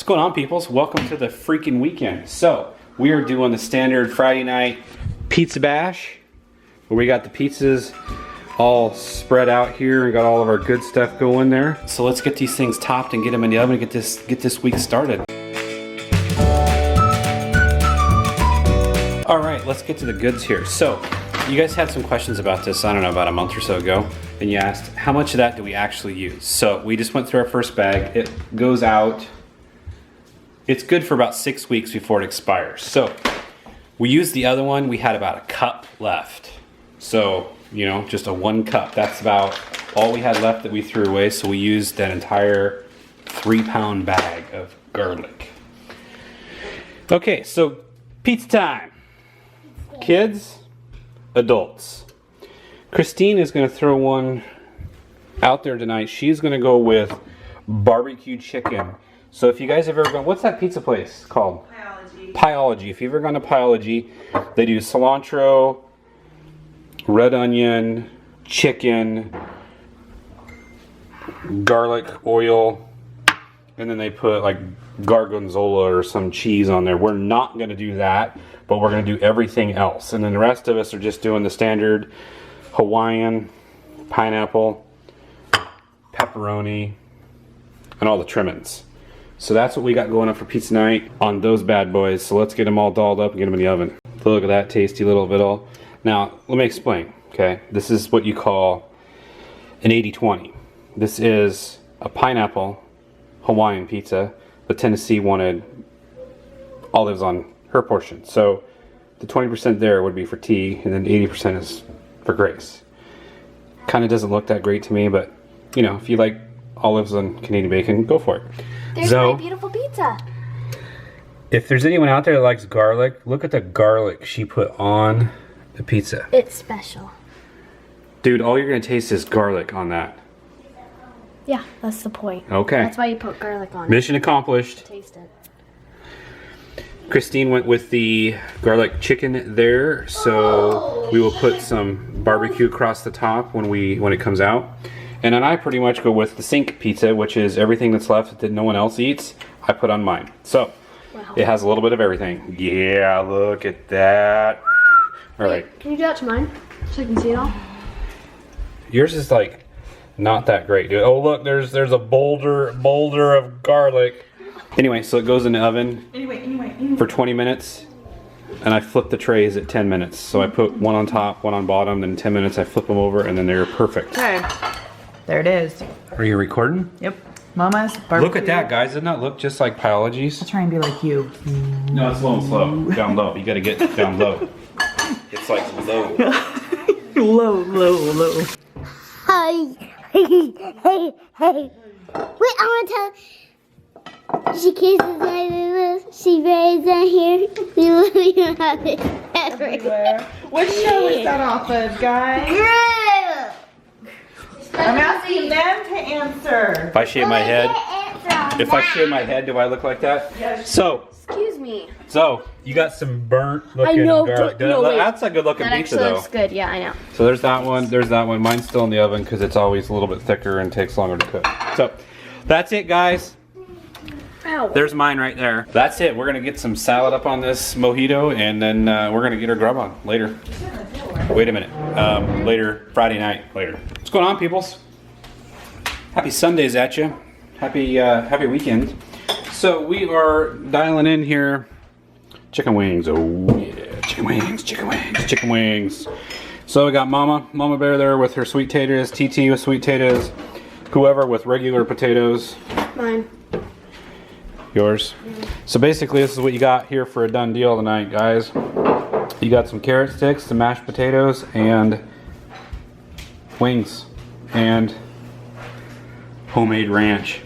going on, peoples? Welcome to the freaking weekend. So, we are doing the standard Friday night pizza bash, where we got the pizzas all spread out here and got all of our good stuff going there. So let's get these things topped and get them in the oven and get this week started. All right, let's get to the goods here. So, you guys had some questions about this, I don't know, about a month or so ago, and you asked, how much of that do we actually use? So, we just went through our first bag. It goes out, it's good for about 6 weeks before it expires. So, we used the other one, we had about a cup left. So, you know, just a 1 cup. That's about all we had left that we threw away, so we used that entire 3-pound bag of garlic. Okay, so pizza time. Kids, adults. Christine is going to throw one out there tonight. She's going to go with barbecue chicken. So if you guys have ever gone, what's that pizza place called? Pyology. If you've ever gone to Pyology, they do cilantro, red onion, chicken, garlic, oil, and then they put like gorgonzola or some cheese on there. We're not going to do that, but we're going to do everything else. And then the rest of us are just doing the standard Hawaiian, pineapple, pepperoni, and all the trimmings. So that's what we got going up for pizza night on those bad boys. So let's get them all dolled up and get them in the oven. Look at that tasty little victual. Now, let me explain, okay? This is what you call an 80-20. This is a pineapple Hawaiian pizza, but Tennessee wanted olives on her portion. So the 20% there would be for T, and then 80% is for Grace. Kind of doesn't look that great to me, but you know, if you like olives on Canadian bacon, go for it. There's my beautiful pizza. If there's anyone out there that likes garlic, look at the garlic she put on the pizza. It's special. Dude, all you're gonna taste is garlic on that. Yeah, that's the point. Okay. That's why you put garlic on it. Mission accomplished. Taste it. Christine went with the garlic chicken there, so we will put some barbecue across the top when it comes out. And then I pretty much go with the sink pizza, which is everything that's left that no one else eats, I put on mine. So, wow. It has a little bit of everything. Yeah, look at that. All right. Can you do that to mine so I can see it all? Yours is like not that great, dude. Oh look, there's a boulder of garlic. Anyway, so it goes in the oven for 20 minutes, and I flip the trays at 10 minutes. So I put one on top, one on bottom, then in 10 minutes I flip them over, and then they're perfect. Okay, there it is. Are you recording? Yep. Mama's barbecue. Look at that, guys. Doesn't that look just like Pyology's? I'll try and be like you. No, it's low and slow. Down low. You gotta get down low. It's like low. Low. Hi. Hey. Wait, I want to tell. She kisses my boo. She raised her here. You have it everywhere. What show is that off of, guys? I'm asking them to answer. If I shave my head, do I look like that? Yes. So, Excuse me. So, you got some burnt looking garlic. That's a good looking pizza though. That actually looks good, yeah, I know. So there's that one. Mine's still in the oven because it's always a little bit thicker and takes longer to cook. So, that's it guys. Ow. There's mine right there. That's it. We're going to get some salad up on this mojito, and then we're going to get our grub on later. Wait a minute. Later, Friday night, later. What's going on, peoples? Happy Sundays at you. Happy weekend. So we are dialing in here. Chicken wings. Oh yeah, chicken wings. So we got Mama Bear there with her sweet potatoes, TT with sweet potatoes, whoever with regular potatoes. Mine. Yours. So basically this is what you got here for a done deal tonight, guys. You got some carrot sticks, some mashed potatoes, and wings, and homemade ranch.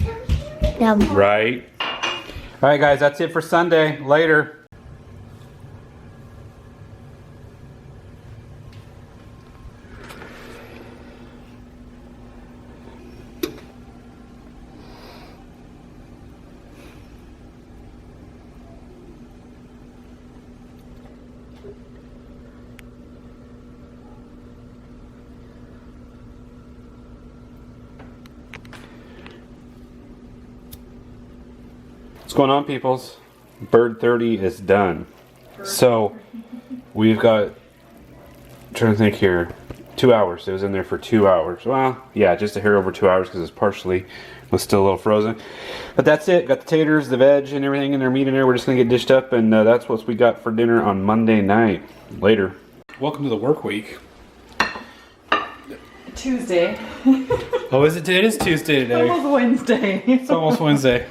Yum. Right? Alright guys, that's it for Sunday. Later. What's going on, peoples? Bird 30 is done. So we've got, I'm trying to think here, 2 hours. It was in there for 2 hours. Well, yeah, just a hair over 2 hours because it's partially was still a little frozen. But that's it. Got the taters, the veg, and everything in there, meat in there. We're just gonna get dished up, and that's what we got for dinner on Monday night. Later. Welcome to the work week. Tuesday. Oh, is it? It is Tuesday today. Almost Wednesday. It's almost Wednesday.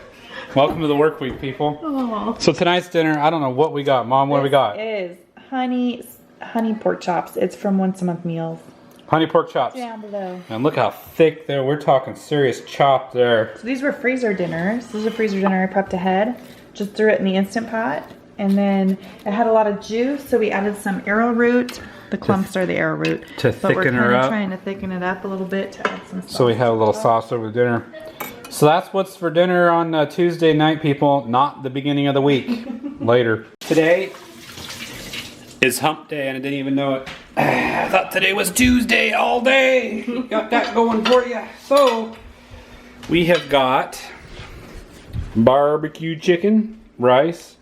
Welcome to the work week, people. Oh. So tonight's dinner, I don't know what we got. Mom, what do we got? Is honey pork chops. It's from Once a Month Meals. Honey pork chops. Down below. And look how thick there. We're talking serious chop there. So these were freezer dinners. This is a freezer dinner I prepped ahead. Just threw it in the Instant Pot. And then it had a lot of juice, so we added some arrowroot. The clumps are the arrowroot. To thicken her up. We're trying to thicken it up a little bit to add some sauce. So we have a little sauce over dinner. So that's what's for dinner on Tuesday night, people. Not the beginning of the week. Later. Today is hump day, and I didn't even know it. I thought today was Tuesday all day. Got that going for you. So we have got barbecue chicken, rice,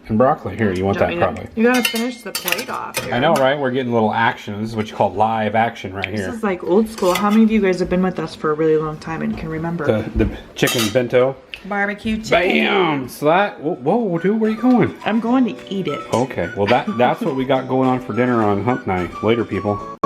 and broccoli. Here, you want that probably. You gotta finish the plate off here. I know, right? We're getting a little action. This is what you call live action right here. This is like old school. How many of you guys have been with us for a really long time and can remember? The chicken bento. Barbecue chicken. Bam! So that, whoa, dude, where are you going? I'm going to eat it. Okay, well that's what we got going on for dinner on hump night. Later, people.